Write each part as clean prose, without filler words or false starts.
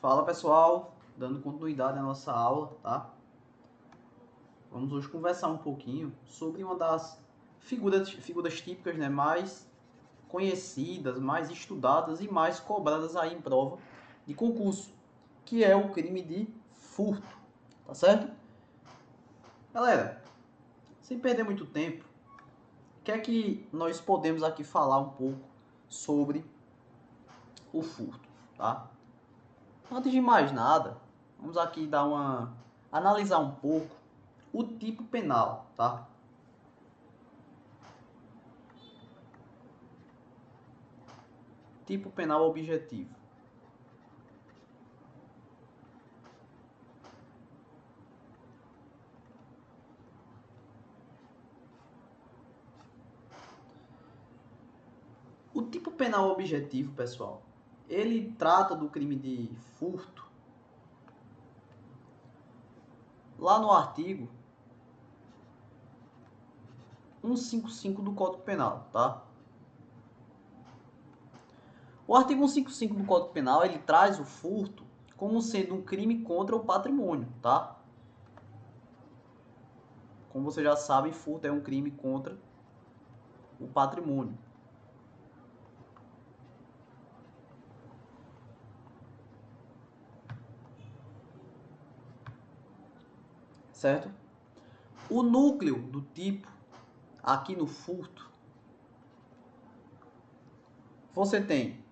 Fala pessoal, dando continuidade à nossa aula, tá? Vamos hoje conversar um pouquinho sobre uma das figuras típicas, né, mais conhecidas, mais estudadas e mais cobradas aí em prova de concurso, que é o crime de furto, tá certo? Galera, sem perder muito tempo, o que é que nós podemos aqui falar um pouco sobre o furto, tá? Antes de mais nada, vamos aqui analisar um pouco o tipo penal, tá? Tipo penal objetivo. O tipo penal objetivo, pessoal, ele trata do crime de furto lá no artigo 155 do Código Penal, tá? O artigo 155 do Código Penal, ele traz o furto como sendo um crime contra o patrimônio, tá? Como vocês já sabem, furto é um crime contra o patrimônio. Certo? O núcleo do tipo, aqui no furto, você tem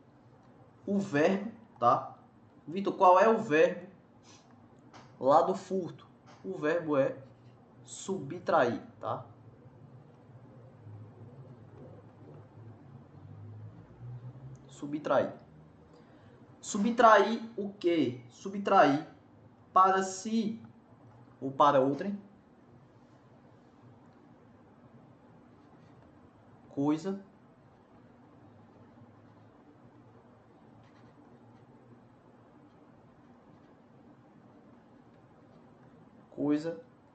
o verbo, tá? Vitor, qual é o verbo lá do furto? O verbo é subtrair, tá? Subtrair. Subtrair o quê? Subtrair para si ou para outrem coisa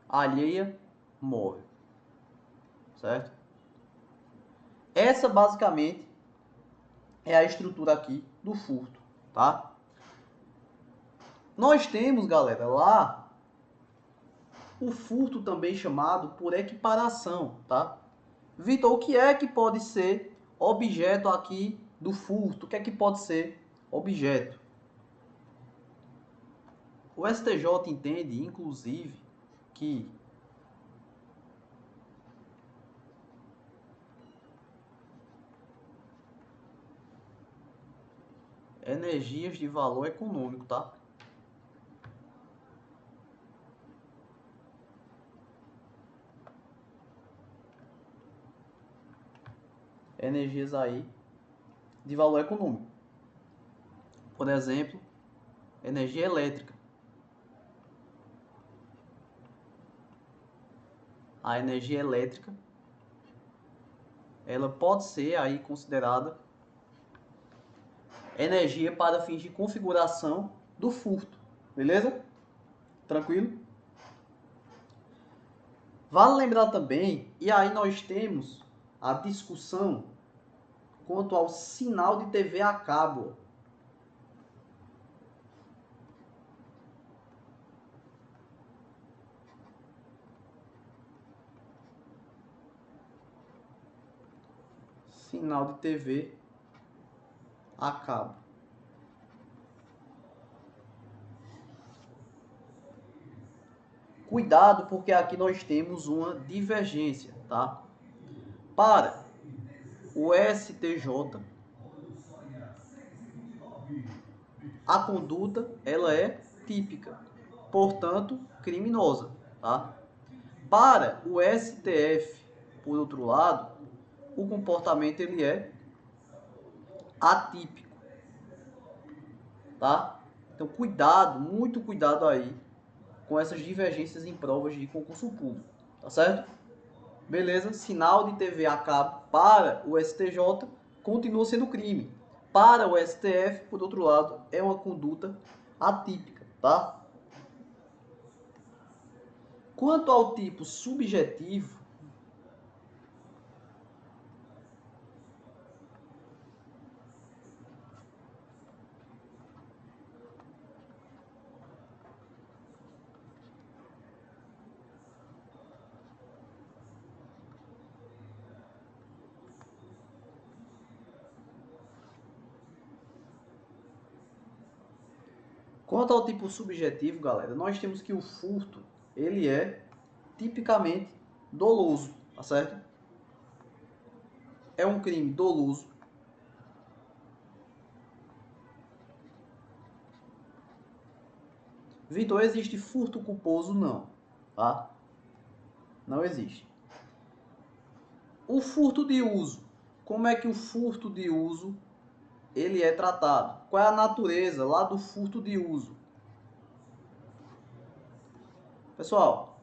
alheia móvel, certo? Essa basicamente é a estrutura aqui do furto, tá? Nós temos, galera, lá o furto também chamado por equiparação, tá? Vitor, o que é que pode ser objeto aqui do furto? O que é que pode ser objeto? O STJ entende, inclusive, que energias de valor econômico, tá? Energias aí de valor econômico. Por exemplo, energia elétrica. A energia elétrica, ela pode ser aí considerada energia para fins de configuração do furto. Beleza? Tranquilo? Vale lembrar também, e aí nós temos a discussão quanto ao sinal de TV a cabo. Sinal de TV a cabo. Cuidado, porque aqui nós temos uma divergência, tá? Para o STJ, a conduta ela é típica, portanto, criminosa, tá? Para o STF, por outro lado, o comportamento ele é atípico, tá? Então, cuidado, muito cuidado aí com essas divergências em provas de concurso público, tá certo? Beleza? Sinal de TV a cabo para o STJ continua sendo crime. Para o STF, por outro lado, é uma conduta atípica, tá? Quanto ao tipo subjetivo, Quanto ao tipo subjetivo, galera, nós temos que o furto, ele é tipicamente doloso, tá certo? É um crime doloso. Vitor, existe furto culposo? Não, tá? Não existe. O furto de uso. Como é que o furto de uso ele é tratado? Qual é a natureza lá do furto de uso? Pessoal,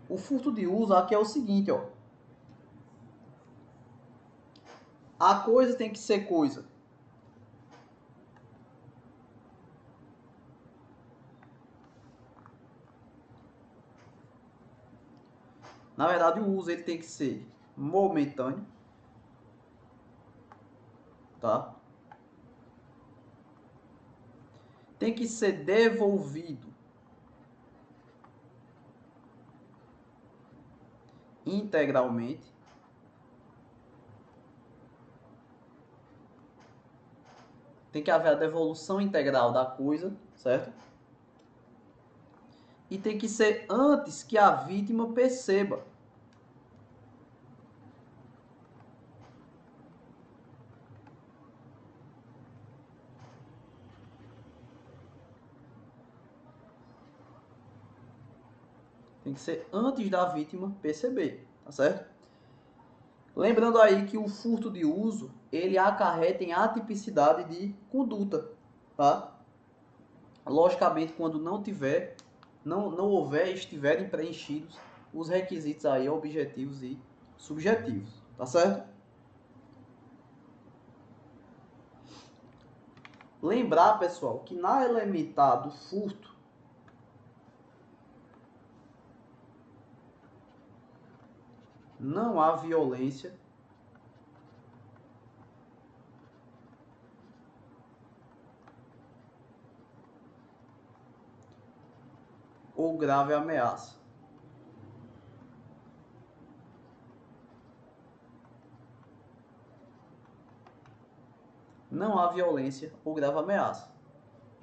o furto de uso aqui é o seguinte, ó. A coisa tem que ser coisa. Na verdade, o uso ele tem que ser momentâneo, tá? Tem que ser devolvido integralmente. Tem que haver a devolução integral da coisa, certo? E tem que ser antes que a vítima perceba. Tem que ser antes da vítima perceber, tá certo? Lembrando aí que o furto de uso, ele acarreta em atipicidade de conduta, tá? Logicamente, quando não houver, estiverem preenchidos os requisitos aí objetivos e subjetivos, tá certo? Lembrar, pessoal, que na elementar do furto, não há violência ou grave ameaça. Não há violência ou grave ameaça.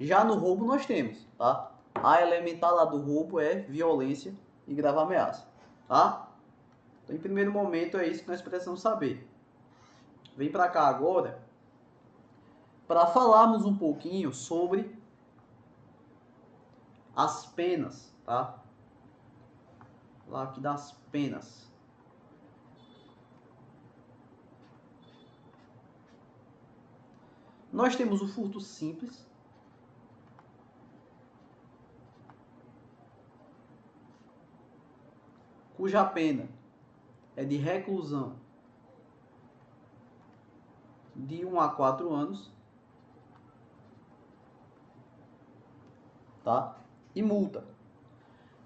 Já no roubo nós temos, tá? A elementar lá do roubo é violência e grave ameaça, tá? Então, em primeiro momento é isso que nós precisamos saber. Vem para cá agora para falarmos um pouquinho sobre as penas, tá? Lá aqui das penas. Nós temos o furto simples, cuja pena é de reclusão de 1 a 4 anos, tá? E multa.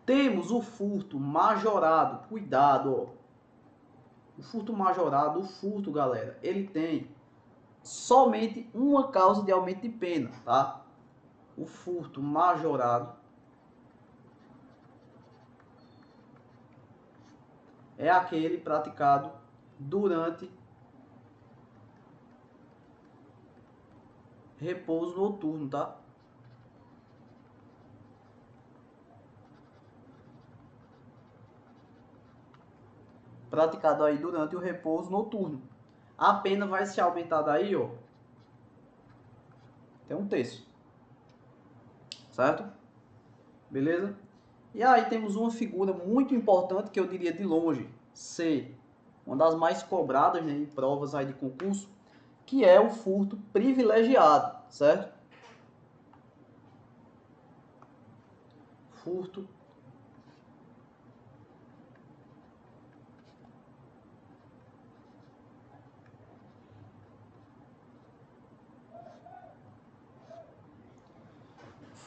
Temos o furto majorado, cuidado, ó. O furto majorado, o furto, galera, ele tem somente uma causa de aumento de pena, tá? O furto majorado é aquele praticado durante repouso noturno, tá? Praticado aí durante o repouso noturno. A pena vai ser aumentada aí, ó. Tem um terço. Certo? Beleza? E aí temos uma figura muito importante que eu diria de longe ser uma das mais cobradas, né, em provas aí de concurso, que é o furto privilegiado, certo? Furto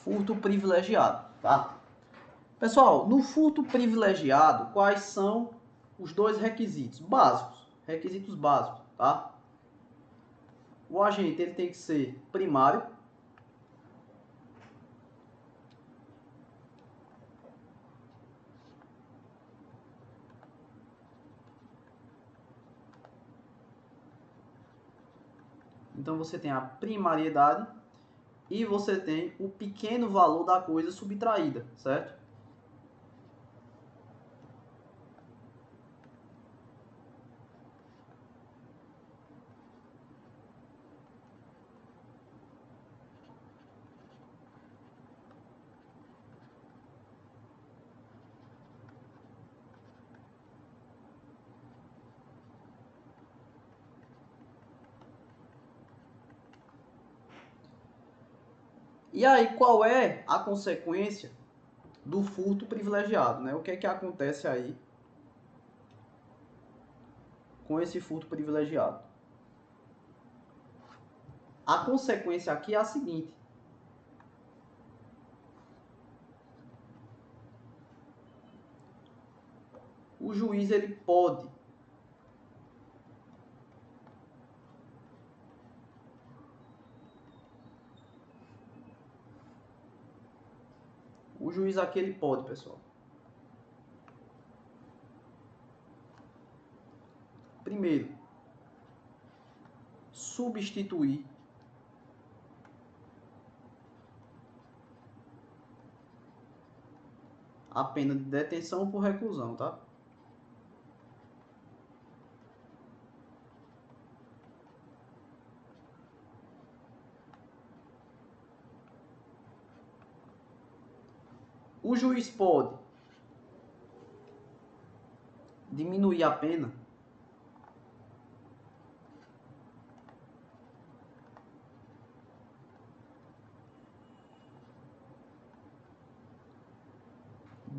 furto privilegiado, tá? Pessoal, no furto privilegiado, quais são os dois requisitos básicos? Requisitos básicos, tá? O agente ele tem que ser primário, então você tem a primariedade e você tem o pequeno valor da coisa subtraída, certo? E aí, qual é a consequência do furto privilegiado, né? O que é que acontece aí com esse furto privilegiado? A consequência aqui é a seguinte: o juiz ele pode aqui ele pode, pessoal. Primeiro, substituir a pena de detenção por reclusão, tá? O juiz pode diminuir a pena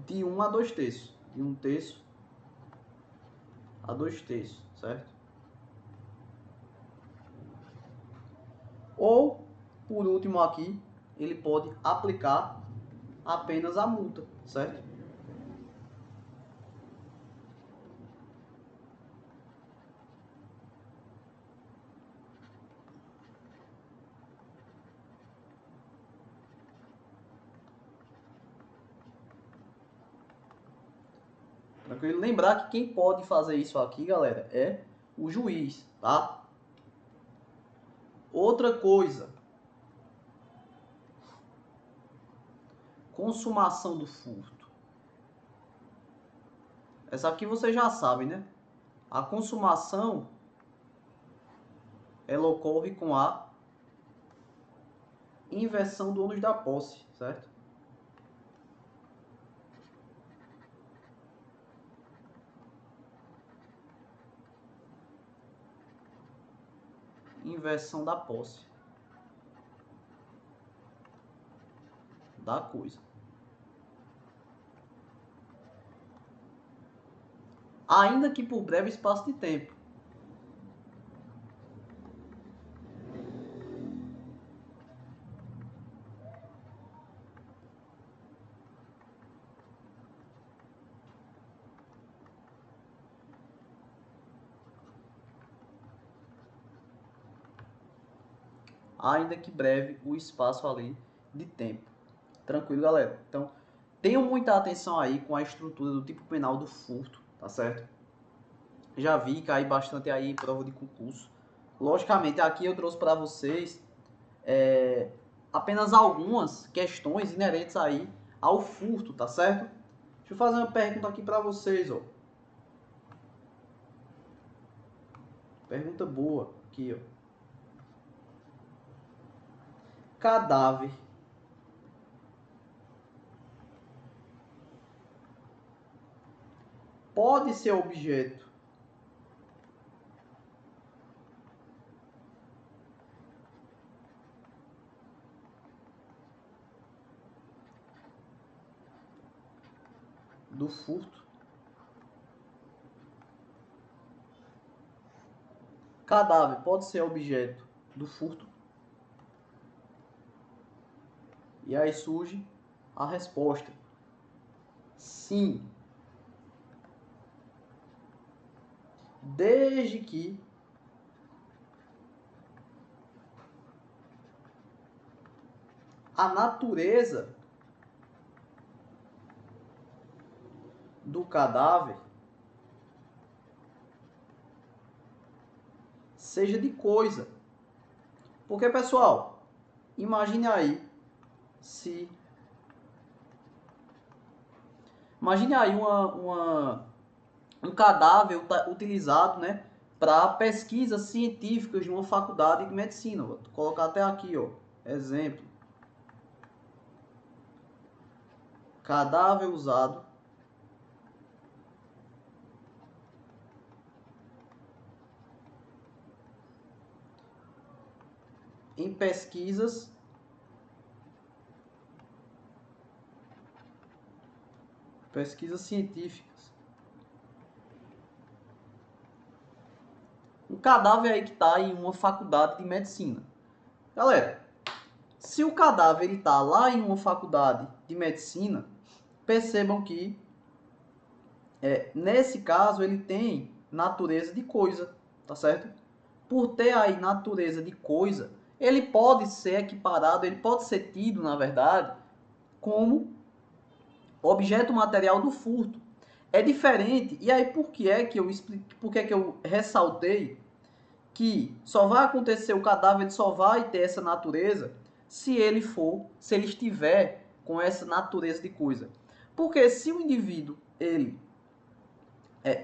de 1 a 2 terços. De 1 terço a 2 terços, certo? Ou, por último aqui, ele pode aplicar apenas a multa, certo? Tranquilo? Lembrar que quem pode fazer isso aqui, galera, é o juiz, tá? Outra coisa, consumação do furto. Essa aqui vocês já sabem, né? A consumação, ela ocorre com a inversão do ônus da posse, certo? Inversão da posse da coisa. Ainda que por breve espaço de tempo. Ainda que breve o espaço ali de tempo. Tranquilo, galera? Então, tenham muita atenção aí com a estrutura do tipo penal do furto, tá certo? Já vi cair bastante aí em prova de concurso. Logicamente, aqui eu trouxe para vocês apenas algumas questões inerentes aí ao furto, tá certo? Deixa eu fazer uma pergunta aqui para vocês, ó. Pergunta boa aqui, ó. Cadáver pode ser objeto do furto? Cadáver pode ser objeto do furto? E aí surge a resposta: sim. Desde que a natureza do cadáver seja de coisa. Porque, pessoal, Imagine aí se... Imagine aí um cadáver utilizado, né, para pesquisas científicas de uma faculdade de medicina. Vou colocar até aqui, ó, exemplo. Cadáver usado em pesquisas científicas. Um cadáver aí que está em uma faculdade de medicina. Galera, se o cadáver está lá em uma faculdade de medicina, percebam que nesse caso ele tem natureza de coisa, tá certo? Por ter aí natureza de coisa, ele pode ser equiparado, ele pode ser tido, na verdade, como objeto material do furto. É diferente, e aí por que é que eu ressaltei que só vai acontecer, o cadáver só vai ter essa natureza se ele estiver com essa natureza de coisa. Porque se o indivíduo, ele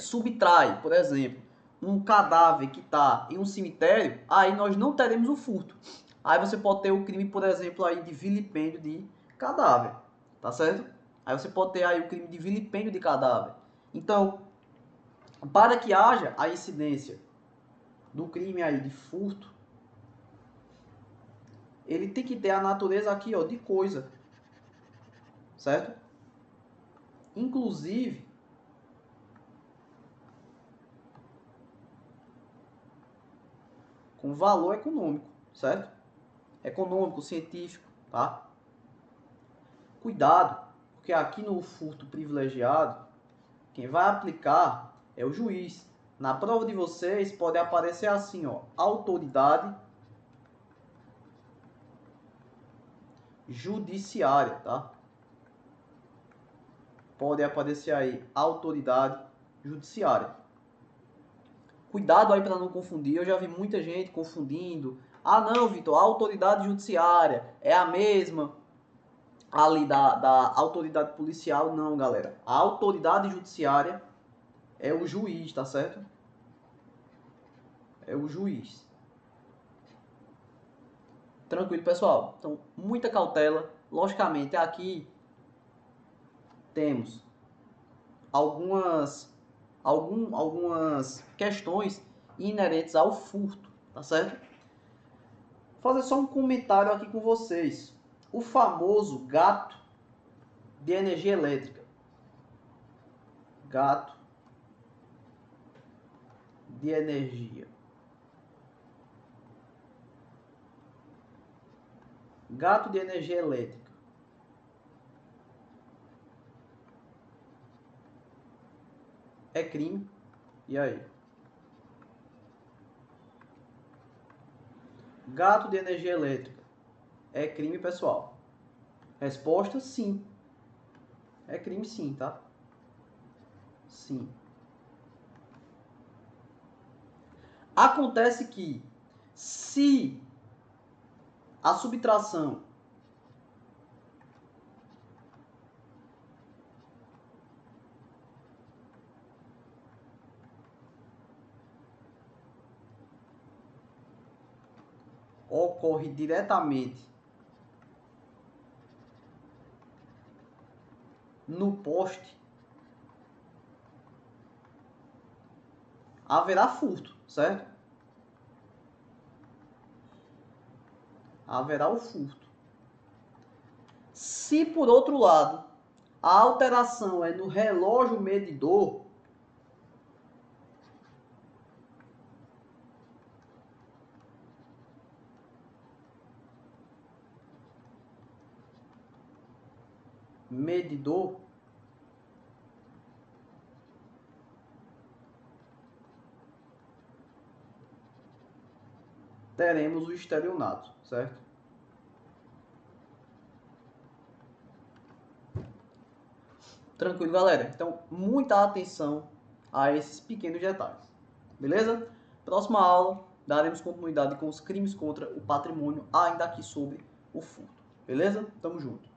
subtrai, por exemplo, um cadáver que está em um cemitério, aí nós não teremos o furto. Aí você pode ter o crime, por exemplo, aí de vilipêndio de cadáver, tá certo? Aí você pode ter aí o crime de vilipêndio de cadáver. Então, para que haja a incidência do crime aí de furto, ele tem que ter a natureza aqui, ó, de coisa, certo? Inclusive, com valor econômico, certo? Econômico, científico, tá? Cuidado, porque aqui no furto privilegiado, quem vai aplicar é o juiz. Na prova de vocês pode aparecer assim, ó, autoridade judiciária, tá? Pode aparecer aí autoridade judiciária. Cuidado aí para não confundir. Eu já vi muita gente confundindo. Ah, não, Vitor, a autoridade judiciária é a mesma ali da autoridade policial. Não, galera. A autoridade judiciária é o juiz, tá certo? É o juiz. Tranquilo, pessoal? Então, muita cautela. Logicamente, aqui temos algumas questões inerentes ao furto, tá certo? Vou fazer só um comentário aqui com vocês. O famoso gato de energia elétrica. Gato de energia. Gato de energia elétrica. É crime? E aí? Gato de energia elétrica. É crime, pessoal? Resposta: sim. É crime sim, tá? Sim. Acontece que, se a subtração ocorre diretamente no poste, haverá furto, certo? Haverá o furto. Se, por outro lado, a alteração é no relógio medidor, teremos o estelionato, certo? Tranquilo, galera? Então, muita atenção a esses pequenos detalhes. Beleza? Próxima aula, daremos continuidade com os crimes contra o patrimônio, ainda aqui sobre o furto. Beleza? Tamo junto.